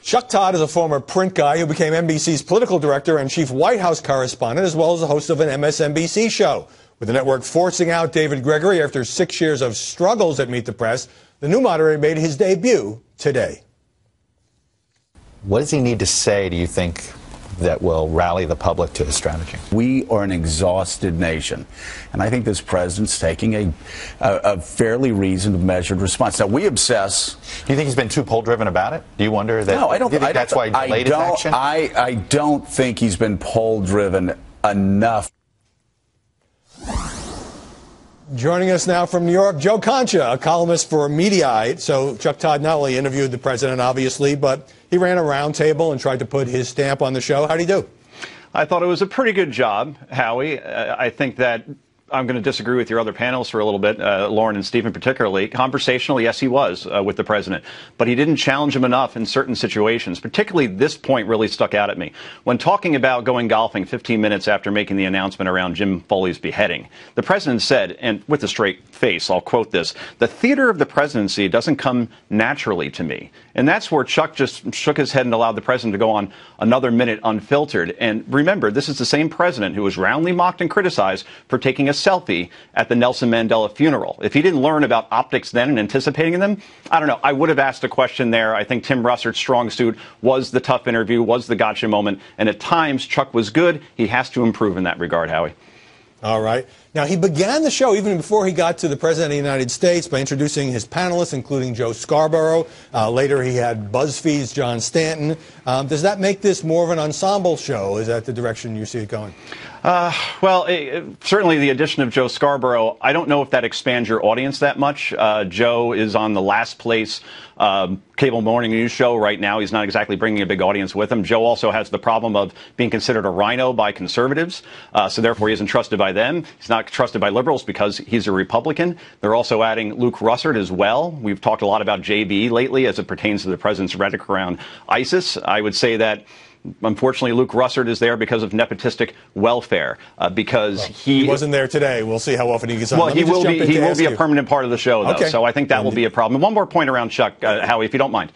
Chuck Todd is a former print guy who became NBC's political director and chief White House correspondent, as well as the host of an MSNBC show. With the network forcing out David Gregory after 6 years of struggles at Meet the Press, the new moderator made his debut today. What does he need to say, do you think, that will rally the public to his strategy? We are an exhausted nation, and I think this president's taking a fairly reasoned, measured response. Now, we obsess. Do you think he's been too poll-driven about it? Do you wonder that? No, I don't. That's why he delayed his action? I don't think he's been poll-driven enough. Joining us now from New York, Joe Concha, a columnist for Aide. So Chuck Todd not only interviewed the president, obviously, but he ran a roundtable and tried to put his stamp on the show. How'd he do? I thought it was a pretty good job, Howie. I think that I'm going to disagree with your other panelists for a little bit, Lauren and Stephen particularly. Conversational, yes, he was with the president, but he didn't challenge him enough in certain situations. Particularly this point really stuck out at me. When talking about going golfing 15 minutes after making the announcement around Jim Foley's beheading, the president said, and with a straight face, I'll quote this, "The theater of the presidency doesn't come naturally to me." And that's where Chuck just shook his head and allowed the president to go on another minute unfiltered. And remember, this is the same president who was roundly mocked and criticized for taking a selfie at the Nelson Mandela funeral. If he didn't learn about optics then and anticipating them, I don't know. I would have asked a question there. I think Tim Russert's strong suit was the tough interview, was the gotcha moment. And at times, Chuck was good. He has to improve in that regard, Howie. All right. Now, he began the show, even before he got to the President of the United States, by introducing his panelists, including Joe Scarborough. Later, he had BuzzFeed's John Stanton. Does that make this more of an ensemble show? Is that the direction you see it going? Certainly the addition of Joe Scarborough, I don't know if that expands your audience that much. Joe is on the last place cable morning news show right now. He's not exactly bringing a big audience with him. Joe also has the problem of being considered a rhino by conservatives, so therefore he isn't trusted by them. He's not trusted by liberals because he's a Republican. They're also adding Luke Russert as well. We've talked a lot about JB lately as it pertains to the president's rhetoric around ISIS. I would say that unfortunately, Luke Russert is there because of nepotistic welfare, because he wasn't there today. We'll see how often he gets on. Well, he will be a permanent part of the show, though, okay. So I think that will be a problem. And one more point around Chuck, Howie, if you don't mind.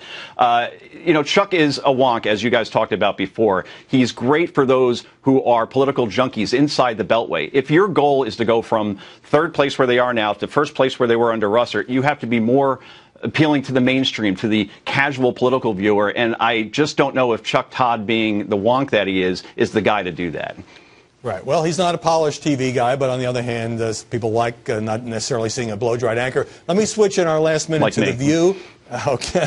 Chuck is a wonk, as you guys talked about before. He's great for those who are political junkies inside the Beltway. If your goal is to go from third place where they are now to first place where they were under Russert, you have to be more appealing to the mainstream, to the casual political viewer, and I just don't know if Chuck Todd, being the wonk that he is the guy to do that. Right. Well, he's not a polished TV guy, but on the other hand, people like not necessarily seeing a blow-dried anchor. Let me switch in our last minute to The View. Okay.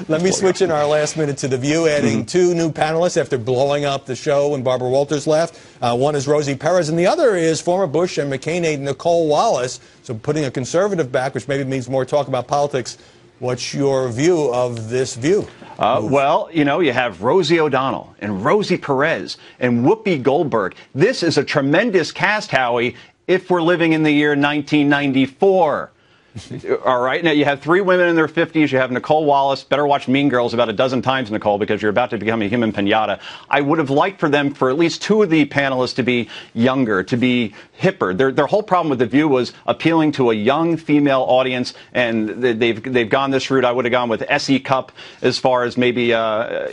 Let me switch in our last minute to The View, adding two new panelists after blowing up the show when Barbara Walters left. One is Rosie Perez, and the other is former Bush and McCain aide Nicole Wallace. So putting a conservative back, which maybe means more talk about politics. What's your view of this view? You have Rosie O'Donnell and Rosie Perez and Whoopi Goldberg. This is a tremendous cast, Howie, if we're living in the year 1994. All right. Now, you have three women in their 50s. You have Nicole Wallace. Better watch Mean Girls about a dozen times, Nicole, because you're about to become a human pinata. I would have liked for them, for at least two of the panelists, to be younger, to be hipper. Their whole problem with The View was appealing to a young female audience, and they've gone this route. I would have gone with S.E. Cupp as far as maybe a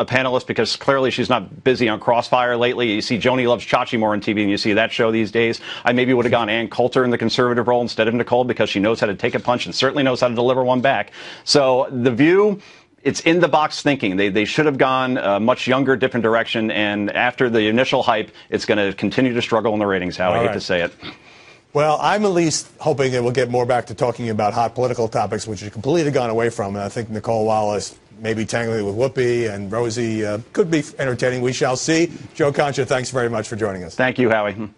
panelist, because clearly she's not busy on Crossfire lately. You see Joni Loves Chachi more on TV than you see that show these days. I maybe would have gone Ann Coulter in the conservative role instead of Nicole, because she knows how to take a punch and certainly knows how to deliver one back. So The View, it's in the box thinking. They should have gone a much younger, different direction. And after the initial hype, it's going to continue to struggle in the ratings, Howie. I hate to say it. Well, I'm at least hoping that we'll get more back to talking about hot political topics, which has completely gone away from. And I think Nicole Wallace, maybe tangling with Whoopi, and Rosie could be entertaining. We shall see. Joe Concha, thanks very much for joining us. Thank you, Howie.